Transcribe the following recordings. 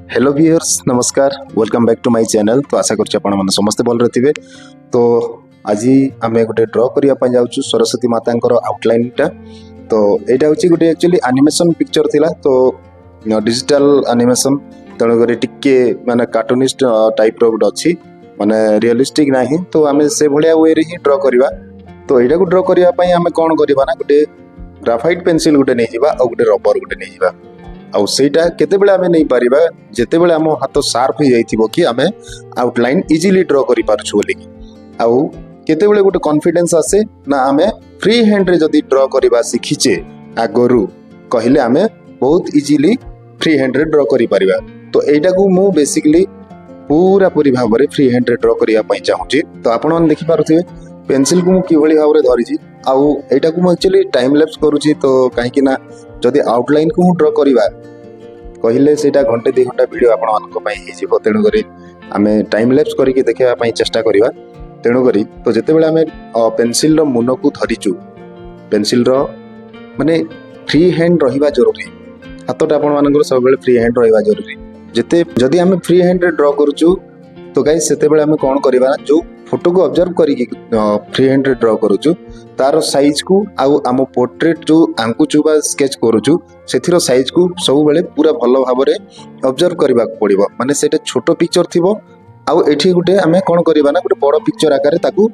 Hello viewers नमस्कार welcome back to my channel. तो आशा करछि आपण माने समस्त भल रहथिबे। तो आज आमे गोटे ड्रॉ करिया पय जाउछु सरस्वती मातांकर आउटलाइन टा। तो एटा होछि गोटे एक्चुअली एनिमेशन पिक्चर थिला, तो डिजिटल एनिमेशन तण करी टिके माने कार्टूनिस्ट टाइप रो गोटे अछि, माने रियलिस्टिक नाही। तो आमे से भलिया वे रे ही ड्रॉ करिवा। तो एटा को ड्रॉ करिया पय आमे कोन करिवा ना, गोटे ग्राफाइट पेंसिल गोटे नै जिवा आ गोटे रबर गोटे नै जिवा। आउ सेटा केते बेले आमे नै परिबा जेते बेले हमो हाथ शार्प हो जाइथिबो कि आमे आउटलाइन इजीली ड्रॉ करि पारछु बोली। आउ केते बेले गोटे कॉन्फिडेंस आसे ना आमे फ्री हैंड रे जदी ड्रॉ करिबा सिखिचे आगरु कहिले आमे बहुत easily free hand ray draw करि परिबा। तो एटा को मु बेसिकली पूरा पूरी भाव रे फ्री हैंड रे ड्रॉ करिया पई चाहूची। तो आपण मन देखि पारुथिबे पेंसिल को मु किभली भाव रे धरिची। आउ एटा को मु एक्चुअली टाइम लैप्स करूची। तो काहे कि ना जदि आउटलाइन को ड्रॉ करिबा कहिले सेटा घंटे 2 घंटा वीडियो आपण मानको पई हे जिवो। तेनु करी आमे टाइम लैप्स करिके देखिबा पई चेष्टा करिबा। तेनु करी तो जेते बेले आमे पेंसिल रो मुनो को धरिचु, पेंसिल रो माने फ्री हैंड रहिबा जरूरी। हाथटा आपण मानकर सब बेले फ्री हैंड रहिबा जरूरी। जेते जदि आमे फ्री हैंड रे ड्रॉ करूचु तो गाइस सेते बेले आमे कोन करिबा ना, जो फोटो को ऑब्जर्व करिके फ्री हैंड रे ड्रॉ करूचु तार साइज को आउ आम पोर्ट्रेट जो आंकुचु बा स्केच करूचु सेथिरो साइज को सब बेले पूरा भलो भाव रे ऑब्जर्व करबा पड़िबो। माने सेटा छोटो पिक्चर थिबो आउ एठी गुटे आमे कोन करिबा ना, गुटे बड़ पिक्चर आकार ताकू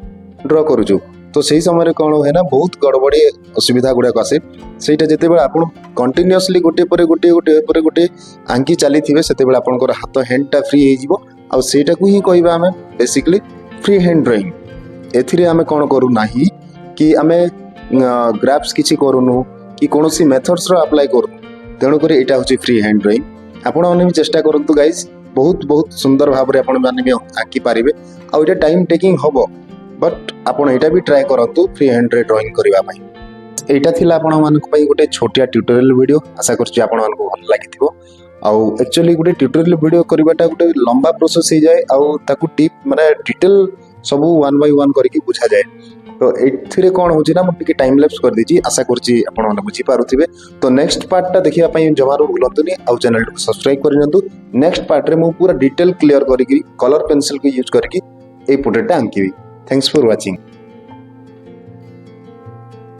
ड्रॉ करूचु। तो सही समय कोन होय ना, बहुत गड़बड़ी असुविधा गुडा आसे। सेटा जेते बेले आपण कंटीन्यूअसली गोटे परे गोटे आंकी चली थिबे सेते बेले आपनकर हाथ हैंड टा फ्री हे जिवो। आउ सेटा को ही कहबा आमे बेसिकली फ्री हैंड ड्राइंग। एथिरे आमे कोन करू नाही कि आमे ग्राफ्स किछि करूनु कि कोनोसी मेथड्स रो अप्लाई करूनु। तेणु करी एटा होची फ्री हैंड ड्राइंग। आपण माने भी चेष्टा करंतु गाइस, बहुत बहुत सुंदर भाव रे आपण माने भी आंकी पारिबे। आ एटा टाइम टेकिंग हबो, बट आपण एटा भी ट्राई करंतु फ्री हैंड रे ड्राइंग करबा पई। एटा थिला आपण मानक पई गोटे छोटिया ट्यूटोरियल वीडियो। आशा करछि आपण मानको भल लागिथिबो। आउ एक्चुअली गोटे ट्यूटोरियल वीडियो करबाटा गोटे लंबा प्रोसेस हे जाय। आउ ताकू टिप माने डिटेल सब 1 बाय 1 करके बुझा जाय। तो एथिरे कोन होची ना, मु टिके टाइम लैप्स कर दीची। आशा करछि आपण माने बुझी पारुथिबे। तो नेक्स्ट पार्ट टा देखिया पई जमारो भूलंतुनी आउ चैनल को सब्सक्राइब कर नियंतु। नेक्स्ट पार्ट रे मु पूरा डिटेल क्लियर करिकि कलर पेंसिल को यूज करिकि ए पोर्ट्रेट टा आंकीबी। Thanks for watching.